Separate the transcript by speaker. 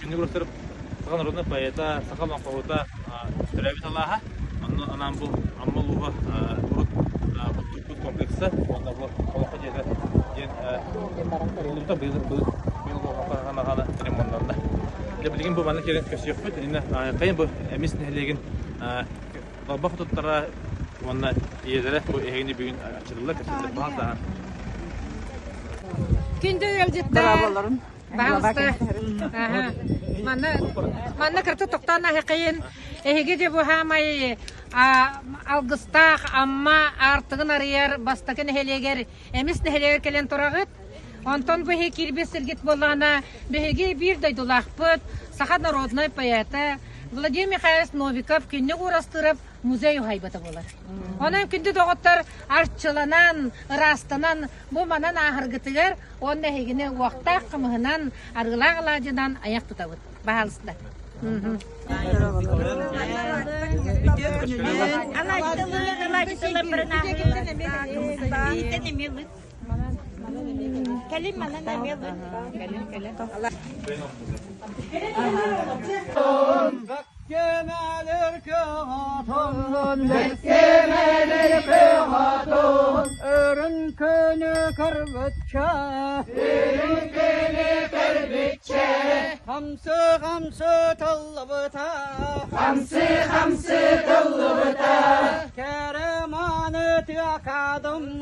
Speaker 1: күнне көрсөтүп саган родна поэта сакалан когута төрөбүт алаха анан бул аммалууга урут буттук комплексы онда бул колокко жете ген улута быйыл гана ремонттарда билген бу мана керек көсөкпүт эне кайын бу эмис нелеген бахтыттара онда иедере бу эгени бүгүн ачылдылар көсөтүп баалса
Speaker 2: Кинде элдитте. Баалста. Манна кырты токтана хакыйын. Эге де бу хамай алгыстак амма артыгын арыяр бастакын хелегер эмис нехелегер келен турагыт. Антон бу кирбес сиргит болгана беге бир дайдулахпыт саха народной поэта Владимир Михайлович Новиков кинне урастырып музей хайбата болар. Онан кинде доготтар арчыланан, растынан бу манан ахыргытыгар онда хегине вакта кымыгынан аргылагыладан аяк тутабыт. Баалыста.
Speaker 3: Kelim mana namel? Kelim.
Speaker 4: Bekkemeler kağıtın, örün könü kırbıtça, hamsı tıllıbıta, keremanı tiyakadım,